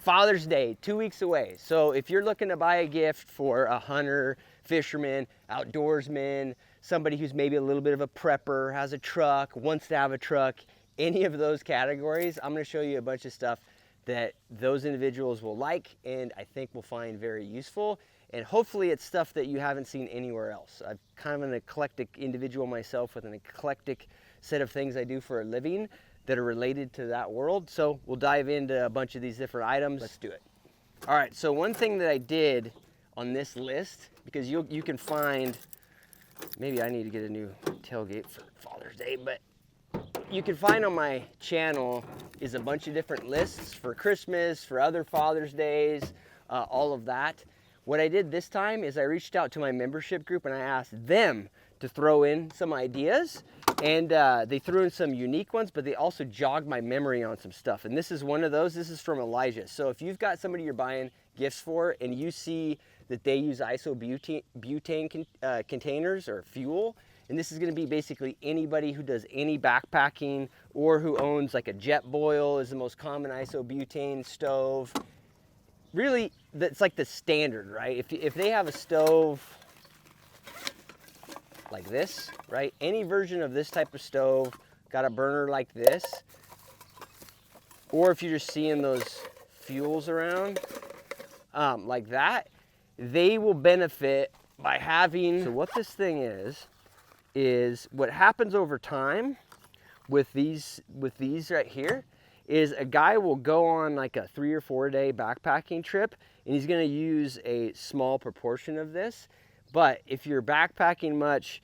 Father's Day, 2 weeks away. So if you're looking to buy a gift for a hunter, fisherman, outdoorsman, somebody who's maybe a little bit of a prepper, has a truck, wants to have a truck, any of those categories, I'm going to show you a bunch of stuff that those individuals will like and I think will find very useful. And hopefully it's stuff that you haven't seen anywhere else. I'm kind of an eclectic individual myself with an eclectic set of things I do for a living that are related to that world. So we'll dive into a bunch of these different items. Let's do it. All right, so one thing that I did on this list, because you can find, maybe I need to get a new tailgate for Father's Day, but you can find on my channel is a bunch of different lists for Christmas, for other Father's Days, all of that. What I did this time is I reached out to my membership group and I asked them to throw in some ideas, and they threw in some unique ones, but they also jogged my memory on some stuff. And this is one of those. This is from Elijah. So if you've got somebody you're buying gifts for and you see that they use isobutane containers or fuel, and this is going to be basically anybody who does any backpacking or who owns like a Jetboil is the most common isobutane stove. Really, that's like the standard, right? If they have a stove like this, right? Any version of this type of stove, got a burner like this, or if you're just seeing those fuels around like that, they will benefit by having, so what this thing is what happens over time with these right here is a guy will go on like a 3 or 4 day backpacking trip and he's going to use a small proportion of this. But if you're backpacking much,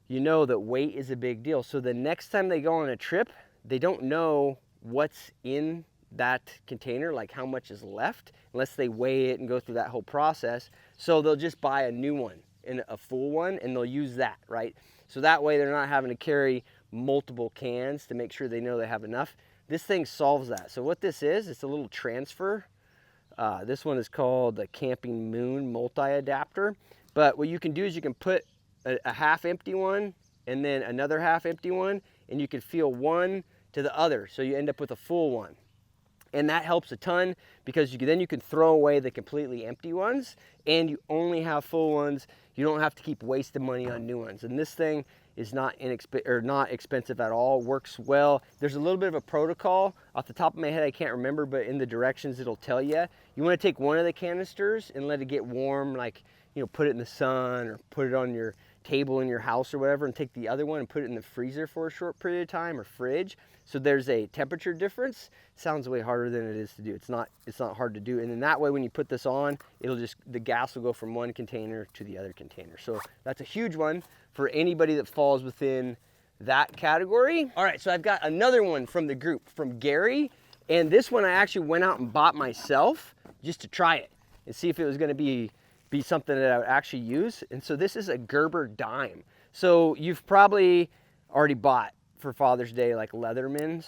you know that weight is a big deal. So the next time they go on a trip, they don't know what's in that container, like how much is left, unless they weigh it and go through that whole process. So they'll just buy a new one and a full one and they'll use that, right? So that way they're not having to carry multiple cans to make sure they know they have enough. This thing solves that. So what this is, it's a little transfer. This one is called the Camping Moon multi-adapter. But what you can do is you can put a half empty one and then another half empty one, and you can feel one to the other. So you end up with a full one. And that helps a ton because then you can throw away the completely empty ones and you only have full ones. You don't have to keep wasting money on new ones. And this thing is not expensive at all, works well. There's a little bit of a protocol. Off the top of my head, I can't remember, but in the directions it'll tell you. You wanna take one of the canisters and let it get warm, like, you know, put it in the sun or put it on your table in your house or whatever, and take the other one and put it in the freezer for a short period of time or fridge. So there's a temperature difference. Sounds way harder than it is to do. It's not hard to do. And then that way when you put this on, the gas will go from one container to the other container. So that's a huge one for anybody that falls within that category. All right, so I've got another one from the group, from Gary. And this one I actually went out and bought myself just to try it and see if it was gonna be something that I would actually use. And so this is a Gerber dime. So you've probably already bought for Father's Day like Leathermans.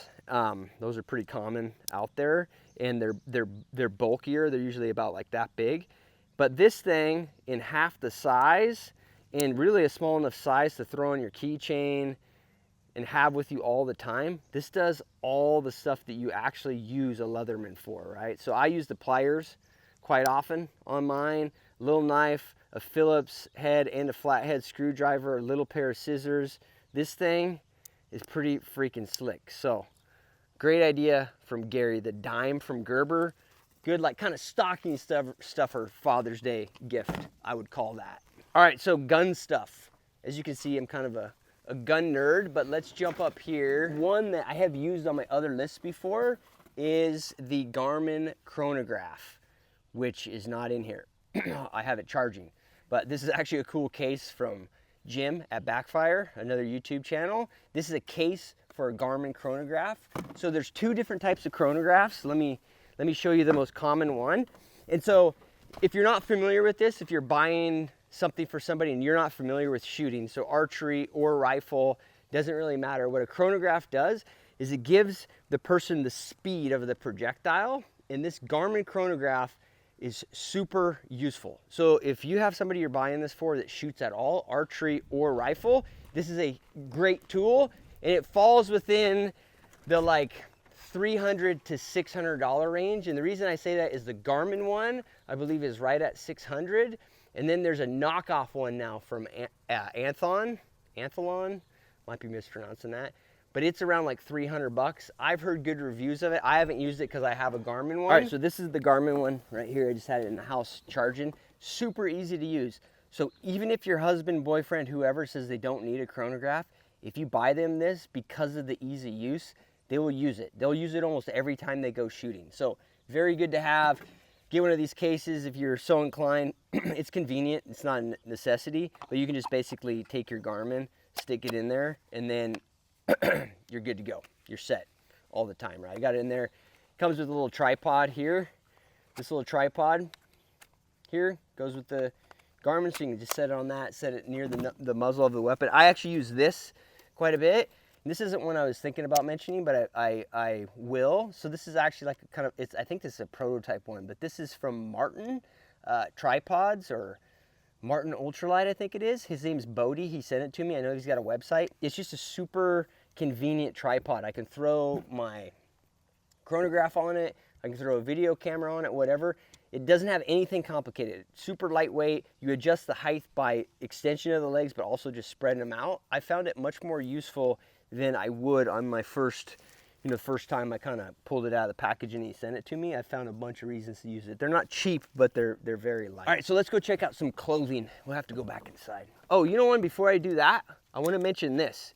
Those are pretty common out there, and they're bulkier. They're usually about like that big. But this thing in half the size and really a small enough size to throw on your keychain and have with you all the time. This does all the stuff that you actually use a Leatherman for, right? So I use the pliers quite often on mine, a little knife, a Phillips head and a flathead screwdriver, a little pair of scissors. This thing is pretty freaking slick. So great idea from Gary, the dime from Gerber. Good, like kind of stocking stuffer Father's Day gift, I would call that. All right, so gun stuff. As you can see, I'm kind of a gun nerd, but let's jump up here. One that I have used on my other lists before is the Garmin Chronograph, which is not in here. I have it charging, but this is actually a cool case from Jim at Backfire, another YouTube channel. This is a case for a Garmin chronograph. So there's two different types of chronographs. Let me show you the most common one. And so if you're not familiar with this, if you're buying something for somebody and you're not familiar with shooting, so archery or rifle, doesn't really matter. What a chronograph does is it gives the person the speed of the projectile, and this Garmin chronograph is super useful. So if you have somebody you're buying this for that shoots at all, archery or rifle, this is a great tool, and it falls within the like $300 to $600 range. And the reason I say that is the Garmin one, I believe, is right at $600. And then there's a knockoff one now from Athlon, might be mispronouncing that, but it's around like 300 bucks. I've heard good reviews of it. I haven't used it because I have a Garmin one. All right, so this is the Garmin one right here. I just had it in the house charging. Super easy to use. So even if your husband, boyfriend, whoever says they don't need a chronograph, if you buy them this, because of the easy use, they will use it. They'll use it almost every time they go shooting. So very good to have. Get one of these cases if you're so inclined. It's convenient. It's not a necessity, but you can just basically take your Garmin, stick it in there, and then you're good to go. You're set all the time, right? I got it in there. Comes with a little tripod here. This little tripod here goes with the Garmin, so you can just set it on that, set it near the muzzle of the weapon. I actually use this quite a bit. This isn't one I was thinking about mentioning, but I will. So this is actually like a kind of, I think this is a prototype one, but this is from Marten tripods, or Marten Ultralight, I think it is. His name's Bodie. He sent it to me. I know he's got a website. It's just a super convenient tripod. I can throw my chronograph on it. I can throw a video camera on it, whatever. It doesn't have anything complicated. Super lightweight. You adjust the height by extension of the legs, but also just spreading them out. I found it much more useful than I would on my first time I kind of pulled it out of the package and he sent it to me. I found a bunch of reasons to use it. They're not cheap, but they're very light. All right, so let's go check out some clothing. We'll have to go back inside. Oh, you know what? Before I do that, I want to mention this.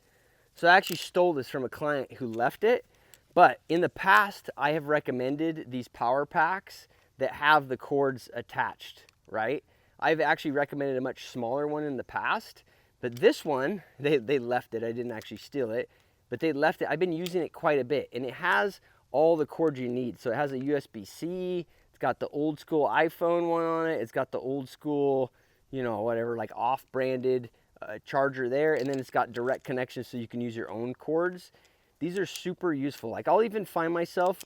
So I actually stole this from a client who left it, but in the past, I have recommended these power packs that have the cords attached, right? I've actually recommended a much smaller one in the past, but this one, they left it. I didn't actually steal it, but they left it. I've been using it quite a bit, and it has all the cords you need. So it has a USB-C. It's got the old school iPhone one on it. It's got the old school, whatever, like off-branded charger there, and then it's got direct connection so you can use your own cords. These are super useful. Like I'll even find myself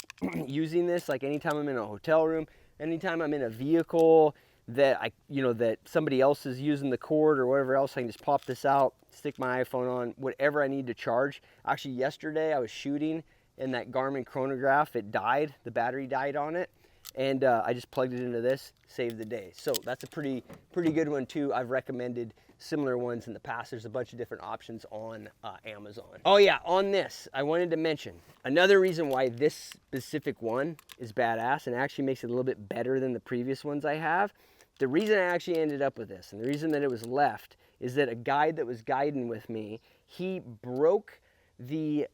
using this like anytime I'm in a hotel room, anytime I'm in a vehicle that that somebody else is using the cord or whatever else. I can just pop this out, stick my iPhone on, whatever I need to charge. Actually, yesterday I was shooting and that Garmin chronograph, it died, the battery died on it, and I just plugged it into this, saved the day. So that's a pretty good one too. I've recommended similar ones in the past. There's a bunch of different options on Amazon. Oh yeah, on this, I wanted to mention another reason why this specific one is badass and actually makes it a little bit better than the previous ones I have. The reason I actually ended up with this and the reason that it was left is that a guide that was guiding with me, he broke the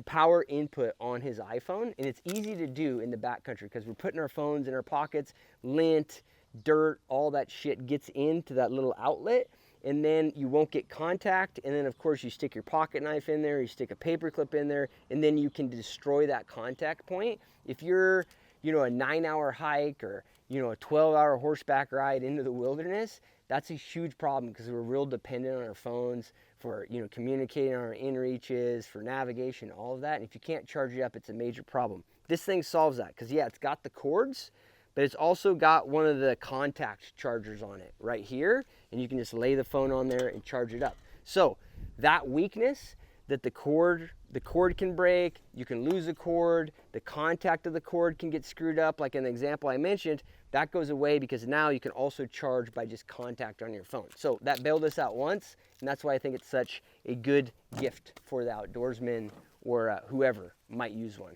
power input on his iPhone, and it's easy to do in the backcountry because we're putting our phones in our pockets, lint, dirt, all that shit gets into that little outlet, and then you won't get contact, and then of course you stick your pocket knife in there, you stick a paper clip in there, and then you can destroy that contact point. If you're a 9-hour hike or a 12-hour horseback ride into the wilderness, that's a huge problem because we're real dependent on our phones for communicating on our inReaches, for navigation, all of that. And if you can't charge it up, it's a major problem. This thing solves that because yeah, it's got the cords, but it's also got one of the contact chargers on it right here, and you can just lay the phone on there and charge it up. So that weakness that the cord can break, you can lose the cord, the contact of the cord can get screwed up, like in the example I mentioned, that goes away because now you can also charge by just contact on your phone. So that bailed us out once, and that's why I think it's such a good gift for the outdoorsman or whoever might use one.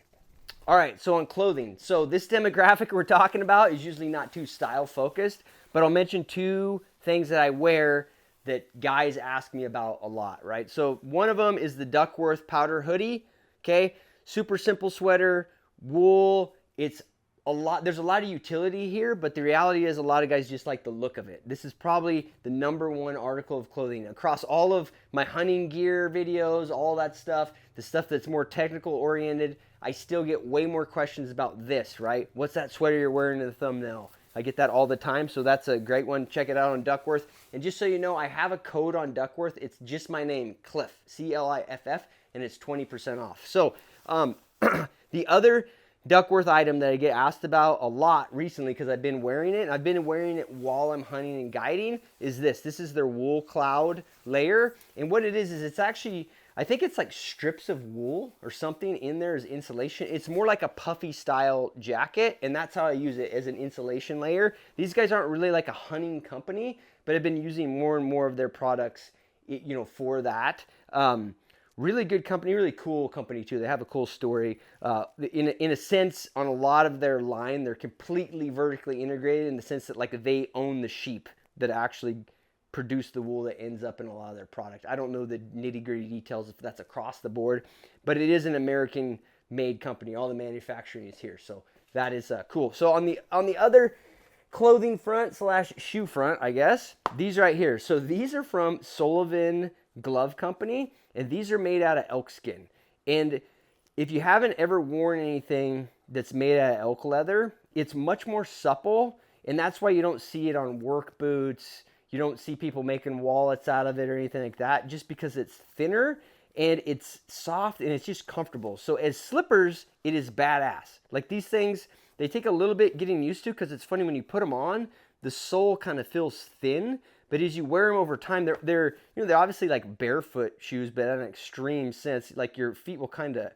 All right, so on clothing. So this demographic we're talking about is usually not too style focused, but I'll mention two things that I wear that guys ask me about a lot, right? So one of them is the Duckworth powder hoodie, okay? Super simple sweater, wool. It's a lot, there's a lot of utility here, but the reality is a lot of guys just like the look of it. This is probably the #1 article of clothing across all of my hunting gear videos, all that stuff, the stuff that's more technical oriented. I still get way more questions about this, right? What's that sweater you're wearing in the thumbnail? I get that all the time, so that's a great one. Check it out on Duckworth. And just so you know, I have a code on Duckworth. It's just my name, Cliff, C-L-I-F-F, and it's 20% off. So the other Duckworth item that I get asked about a lot recently because I've been wearing it, and I've been wearing it while I'm hunting and guiding, is this. This is their wool cloud layer. And what it is it's actually, I think it's like strips of wool or something in there as insulation. It's more like a puffy style jacket, and that's how I use it, as an insulation layer. These guys aren't really like a hunting company, but I've been using more and more of their products, you know, for that. Really good company, really cool company too. They have a cool story. In a sense, on a lot of their line, they're completely vertically integrated in the sense that like they own the sheep that actually produce the wool that ends up in a lot of their product. I don't know the nitty-gritty details if that's across the board, but it is an American-made company. All the manufacturing is here, so that is cool. So on the other clothing front / shoe front, I guess, these right here. So these are from Sullivan Glove Company, and these are made out of elk skin. And if you haven't ever worn anything that's made out of elk leather, it's much more supple, and that's why you don't see it on work boots. You don't see people making wallets out of it or anything like that, just because it's thinner and it's soft and it's just comfortable. So as slippers, it is badass. Like these things, they take a little bit getting used to, because it's funny when you put them on, the sole kind of feels thin, but as you wear them over time, they're you know, they're obviously like barefoot shoes, but in an extreme sense, like your feet will kind of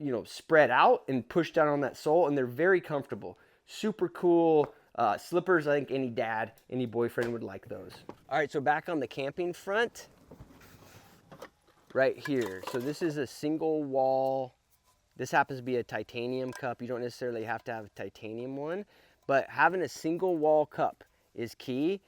you know, spread out and push down on that sole, and they're very comfortable. Super cool. Slippers, I think any dad, any boyfriend would like those. All right, so back on the camping front, right here. So this is a single wall. This happens to be a titanium cup. You don't necessarily have to have a titanium one, but having a single wall cup is key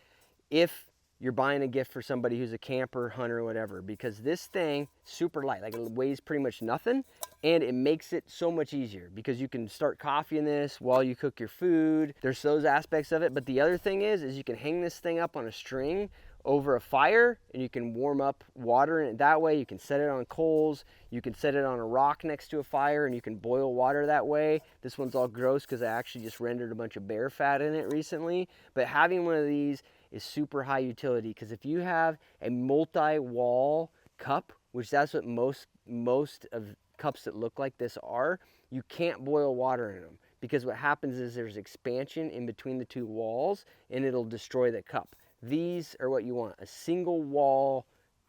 if you're buying a gift for somebody who's a camper, hunter, whatever, because this thing, super light, like it weighs pretty much nothing, and it makes it so much easier because you can start coffee in this while you cook your food. There's those aspects of it, but the other thing is you can hang this thing up on a string over a fire, and you can warm up water in it that way. You can set it on coals, you can set it on a rock next to a fire, and you can boil water that way. This one's all gross because I actually just rendered a bunch of bear fat in it recently, but having one of these is super high utility, because if you have a multi-wall cup, which that's what most of cups that look like this are, you can't boil water in them, because what happens is there's expansion in between the two walls and it'll destroy the cup. These are what you want, a single wall.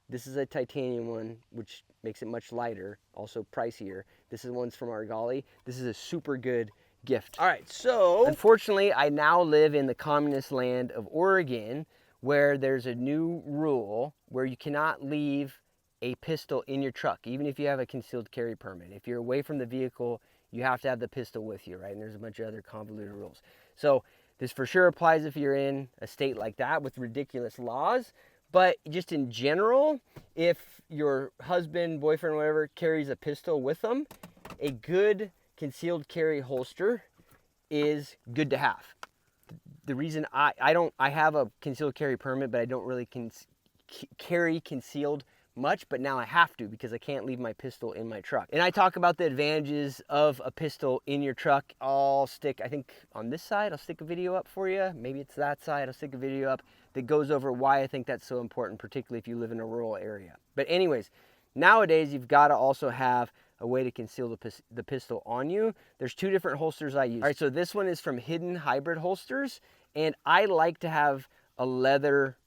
This is a titanium one, which makes it much lighter, also pricier. This is one's from Argali. This is a super good gift. All right, so unfortunately, I now live in the communist land of Oregon, where there's a new rule where you cannot leave a pistol in your truck, even if you have a concealed carry permit. If you're away from the vehicle, you have to have the pistol with you, right? And there's a bunch of other convoluted rules. So this for sure applies if you're in a state like that with ridiculous laws. But just in general, if your husband, boyfriend, whatever, carries a pistol with them, a good concealed carry holster is good to have. The reason I have a concealed carry permit, but I don't really carry concealed much, but now I have to because I can't leave my pistol in my truck. And I talk about the advantages of a pistol in your truck. I'll stick, I think on this side, I'll stick a video up for you. Maybe it's that side, I'll stick a video up that goes over why I think that's so important, particularly if you live in a rural area. But anyways, nowadays you've got to also have a way to conceal the pistol on you. There's two different holsters I use. All right, so this one is from Hidden Hybrid Holsters, and I like to have a leather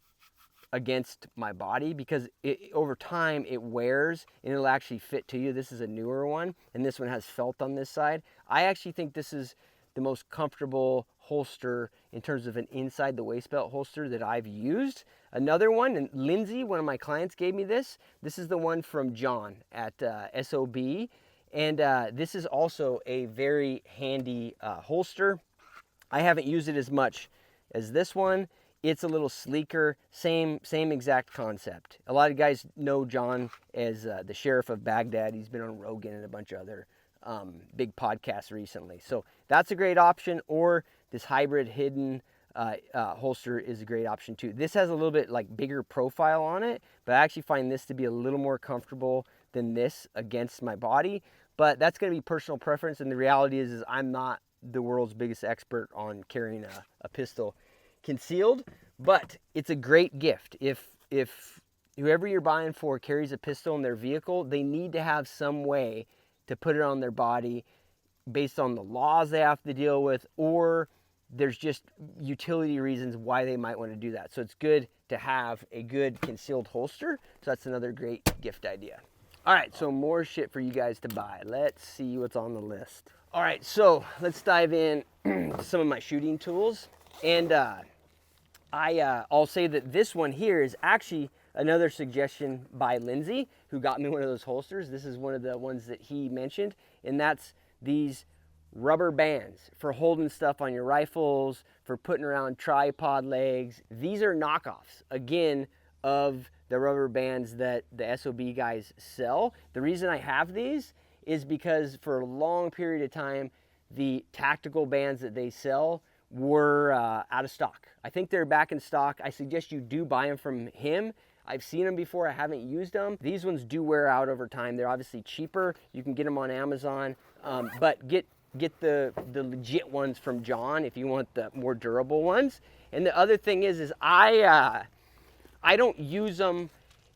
against my body because over time it wears and it'll actually fit to you. This is a newer one, and this one has felt on this side. I actually think this is the most comfortable holster in terms of an inside the waist belt holster that I've used. Another one, and Lindsay, one of my clients, gave me this. This is the one from John at SOB, and this is also a very handy holster. I haven't used it as much as this one. It's a little sleeker, same exact concept. A lot of guys know John as the sheriff of Baghdad. He's been on Rogan and a bunch of other big podcasts recently. So that's a great option, or this hybrid hidden holster is a great option too. This has a little bit like bigger profile on it, but I actually find this to be a little more comfortable than this against my body. But that's going to be personal preference, and the reality is I'm not the world's biggest expert on carrying a pistol concealed, but it's a great gift. If whoever you're buying for carries a pistol in their vehicle, they need to have some way to put it on their body based on the laws they have to deal with, or there's just utility reasons why they might want to do that. So it's good to have a good concealed holster. So that's another great gift idea. All right, so more shit for you guys to buy. Let's see what's on the list. All right, so let's dive in to some of my shooting tools. And I'll say that this one here is actually another suggestion by Lindsay, who got me one of those holsters. This is one of the ones that he mentioned, and that's these rubber bands for holding stuff on your rifles, for putting around tripod legs. These are knockoffs, again, of the rubber bands that the SOB guys sell. The reason I have these is because for a long period of time, the tactical bands that they sell were out of stock. I think they're back in stock. I suggest you do buy them from him. I've seen them before, I haven't used them. These ones do wear out over time. They're obviously cheaper. You can get them on Amazon, but get the legit ones from John if you want the more durable ones. And the other thing is I don't use them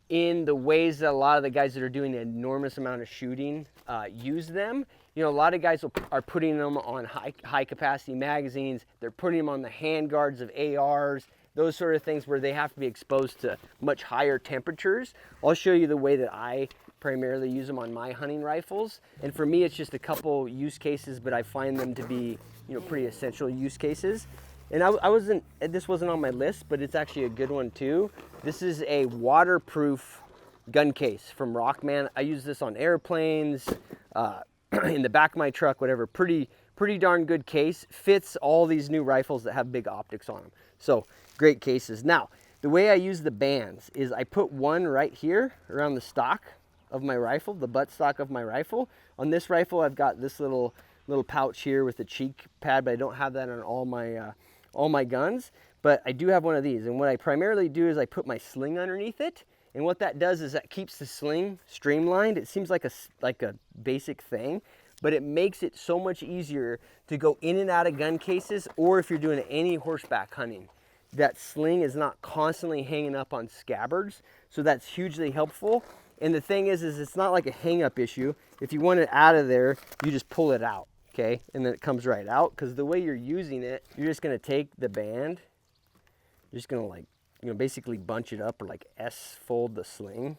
in the ways that a lot of the guys that are doing an enormous amount of shooting use them. You know, a lot of guys are putting them on high capacity magazines. They're putting them on the hand guards of ARs, those sort of things where they have to be exposed to much higher temperatures. I'll show you the way that I primarily use them on my hunting rifles. And for me, it's just a couple use cases, but I find them to be, you know, pretty essential use cases. And this wasn't on my list, but it's actually a good one too. This is a waterproof gun case from Rockman. I use this on airplanes, in the back of my truck, whatever. Pretty darn good case. Fits all these new rifles that have big optics on them. So great cases. Now, the way I use the bands is I put one right here around the stock of my rifle, the butt stock of my rifle. On this rifle, I've got this little pouch here with the cheek pad, but I don't have that on all my guns. But I do have one of these, and what I primarily do is I put my sling underneath it. And what that does is that keeps the sling streamlined. It seems like a basic thing, but it makes it so much easier to go in and out of gun cases, or if you're doing any horseback hunting, that sling is not constantly hanging up on scabbards. So that's hugely helpful. And the thing is it's not like a hang-up issue. If you want it out of there, you just pull it out, okay? And then it comes right out, because the way you're using it, you're just gonna take the band, you're just gonna, like, you know, basically bunch it up, or like S-fold the sling,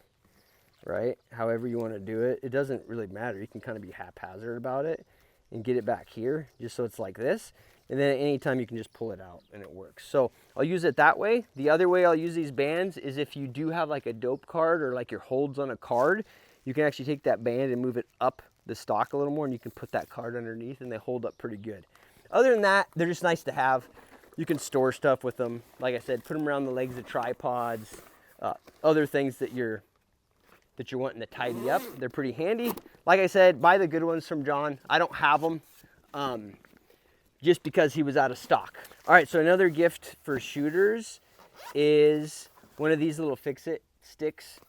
right? However you want to do it. It doesn't really matter. You can kind of be haphazard about it and get it back here just so it's like this. And then at any time you can just pull it out and it works. So I'll use it that way. The other way I'll use these bands is if you do have like a dope card or like your holds on a card, you can actually take that band and move it up the stock a little more, and you can put that card underneath and they hold up pretty good. Other than that, they're just nice to have. You can store stuff with them. Like I said, put them around the legs of tripods, other things that you're wanting to tidy up. They're pretty handy. Like I said, buy the good ones from John. I don't have them just because he was out of stock. All right, so another gift for shooters is one of these little fix-it sticks.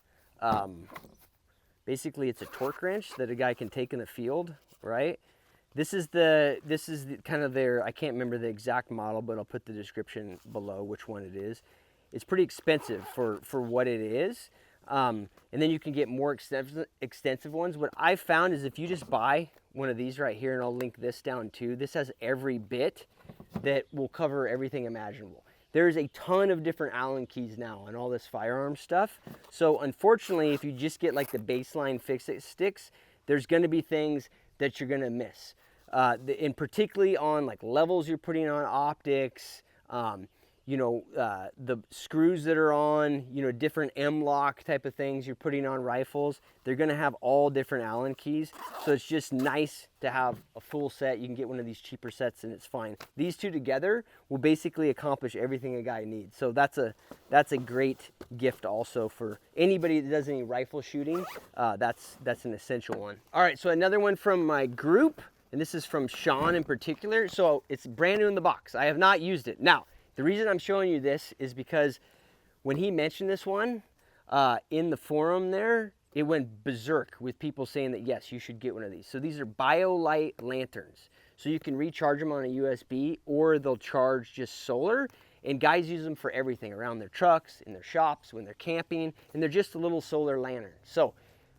Basically, it's a torque wrench that a guy can take in the field, right? This is the kind of their, I can't remember the exact model, but I'll put the description below which one it is. It's pretty expensive for what it is. And then you can get more extensive ones. What I've found is if you just buy one of these right here, and I'll link this down too, this has every bit that will cover everything imaginable. There's a ton of different Allen keys now on all this firearm stuff. So unfortunately, if you just get like the baseline fix-it sticks, there's gonna be things that you're gonna miss. And particularly on like levels you're putting on optics, you know, the screws that are on, you know, different M-lock type of things you're putting on rifles, they're gonna have all different Allen keys. So it's just nice to have a full set. You can get one of these cheaper sets and it's fine. These two together will basically accomplish everything a guy needs. So that's a great gift also for anybody that does any rifle shooting. That's an essential one. All right, so another one from my group, and this is from Sean in particular. So it's brand new in the box. I have not used it. Now, the reason I'm showing you this is because when he mentioned this one in the forum there, it went berserk with people saying that, yes, you should get one of these. So these are BioLite lanterns. So you can recharge them on a USB, or they'll charge just solar. And guys use them for everything around their trucks, in their shops, when they're camping, and they're just a little solar lantern. So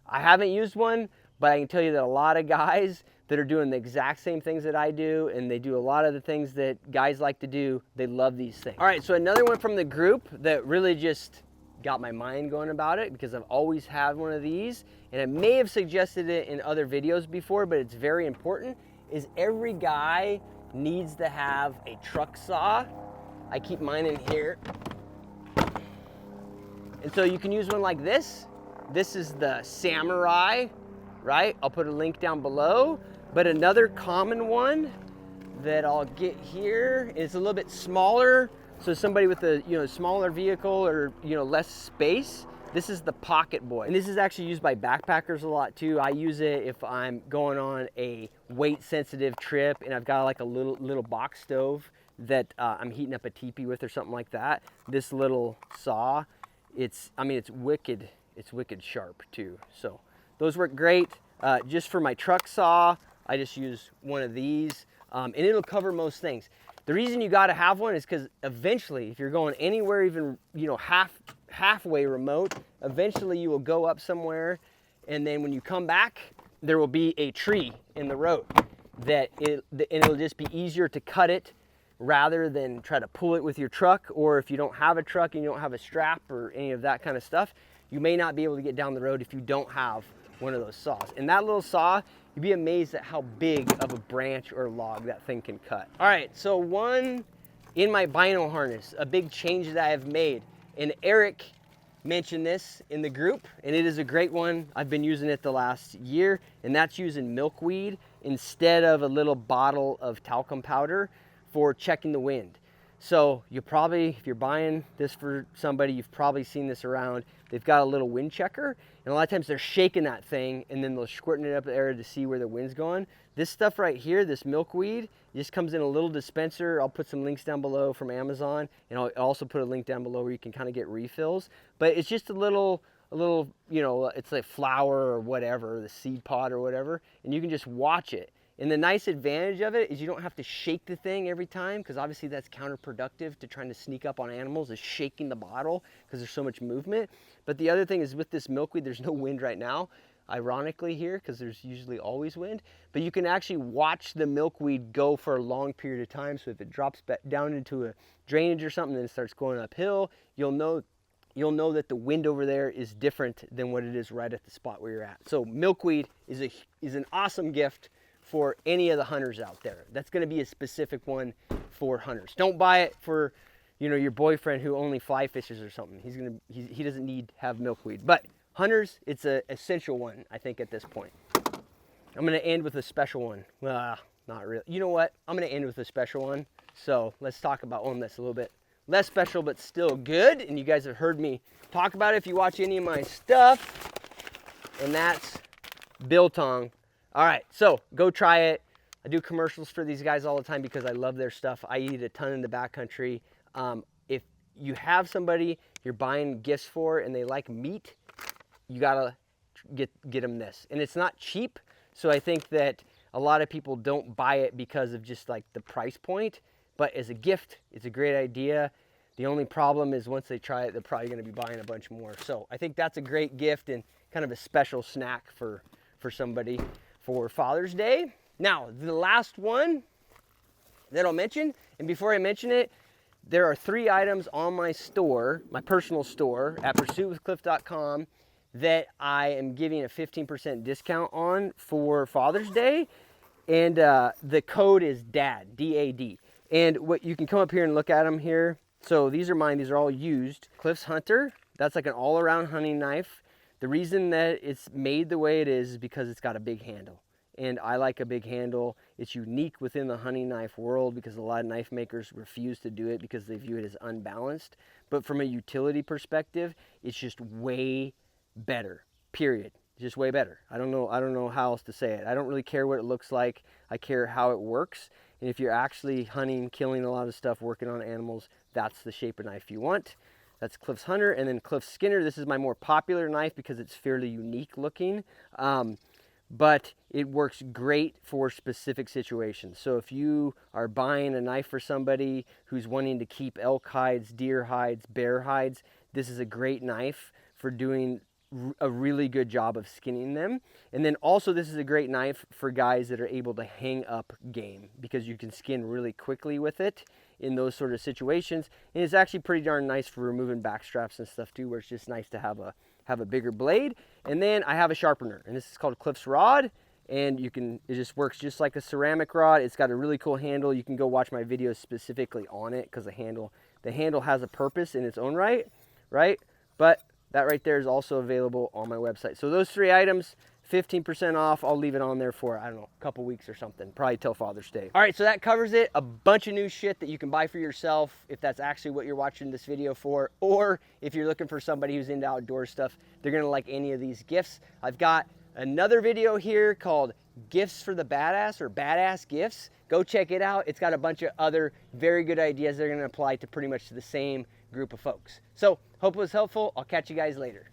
I haven't used one, but I can tell you that a lot of guys that are doing the exact same things that I do, and they do a lot of the things that guys like to do, they love these things. All right, so another one from the group that really just got my mind going about it, because I've always had one of these, and I may have suggested it in other videos before, but it's very important, is every guy needs to have a truck saw. I keep mine in here. And so you can use one like this. This is the Samurai, right? I'll put a link down below. But another common one that I'll get here is a little bit smaller. So somebody with a smaller vehicle or less space, this is the Pocket Boy. And this is actually used by backpackers a lot too. I use it if I'm going on a weight sensitive trip and I've got like a little box stove that I'm heating up a teepee with or something like that. This little saw, it's wicked sharp too. So those work great. Just for my truck saw, I just use one of these, and it'll cover most things. The reason you got to have one is because eventually, if you're going anywhere, even halfway remote, eventually you will go up somewhere, and then when you come back, there will be a tree in the road and it'll just be easier to cut it rather than try to pull it with your truck. Or if you don't have a truck and you don't have a strap or any of that kind of stuff, you may not be able to get down the road if you don't have one of those saws. And that little saw, you'd be amazed at how big of a branch or log that thing can cut. All right, so one in my bino harness, a big change that I have made, and Eric mentioned this in the group, and it is a great one. I've been using it the last year, and that's using milkweed instead of a little bottle of talcum powder for checking the wind. So you probably, if you're buying this for somebody, you've probably seen this around. They've got a little wind checker, and a lot of times they're shaking that thing and then they're squirting it up there to see where the wind's going. This stuff right here, this milkweed, just comes in a little dispenser. I'll put some links down below from Amazon, and I'll also put a link down below where you can kind of get refills. But it's just a little, it's like flour or whatever, the seed pod or whatever, and you can just watch it. And the nice advantage of it is you don't have to shake the thing every time, because obviously that's counterproductive to trying to sneak up on animals, is shaking the bottle because there's so much movement. But the other thing is with this milkweed, there's no wind right now, ironically here, because there's usually always wind. But you can actually watch the milkweed go for a long period of time. So if it drops back down into a drainage or something and it starts going uphill, you'll know that the wind over there is different than what it is right at the spot where you're at. So milkweed is an awesome gift for any of the hunters out there. That's going to be a specific one for hunters. Don't buy it for, your boyfriend who only fly fishes or something. He doesn't need to have milkweed. But hunters, it's an essential one, I think, at this point. I'm going to end with a special one. Well, not really. You know what? I'm going to end with a special one. So let's talk about one that's a little bit less special, but still good. And you guys have heard me talk about it if you watch any of my stuff. And that's biltong. All right, so go try it. I do commercials for these guys all the time because I love their stuff. I eat a ton in the backcountry. If you have somebody you're buying gifts for and they like meat, you gotta get them this. And it's not cheap, so I think that a lot of people don't buy it because of just like the price point. But as a gift, it's a great idea. The only problem is once they try it, they're probably gonna be buying a bunch more. So I think that's a great gift and kind of a special snack for somebody for Father's Day. Now, the last one that I'll mention, and before I mention it, there are 3 items on my store, my personal store at pursuitwithcliff.com, that I am giving a 15% discount on for Father's Day. And the code is DAD, D-A-D. And what you can come up here and look at them here. So these are mine, these are all used. Cliff's Hunter, that's like an all-around hunting knife. The reason that it's made the way it is because it's got a big handle. And I like a big handle. It's unique within the hunting knife world because a lot of knife makers refuse to do it because they view it as unbalanced. But from a utility perspective, it's just way better, period. It's just way better. I don't know how else to say it. I don't really care what it looks like. I care how it works. And if you're actually hunting, killing a lot of stuff, working on animals, that's the shape of knife you want. That's Cliff's Hunter. And then Cliff Skinner, this is my more popular knife because it's fairly unique looking, but it works great for specific situations. So if you are buying a knife for somebody who's wanting to keep elk hides, deer hides, bear hides, this is a great knife for doing a really good job of skinning them. And then also this is a great knife for guys that are able to hang up game, because you can skin really quickly with it in those sort of situations. And it's actually pretty darn nice for removing back straps and stuff too, where it's just nice to have a bigger blade. And then I have a sharpener, and this is called Cliff's Rod. And it just works just like a ceramic rod. It's got a really cool handle. You can go watch my videos specifically on it, because the handle has a purpose in its own right? But that right there is also available on my website. So those 3 items, 15% off. I'll leave it on there for, I don't know, a couple weeks or something, probably till Father's Day. All right, so that covers it. A bunch of new shit that you can buy for yourself if that's actually what you're watching this video for, or if you're looking for somebody who's into outdoor stuff, they're gonna like any of these gifts. I've got another video here called Gifts for the Badass, or Badass Gifts. Go check it out. It's got a bunch of other very good ideas that are gonna apply to pretty much the same group of folks. So hope it was helpful. I'll catch you guys later.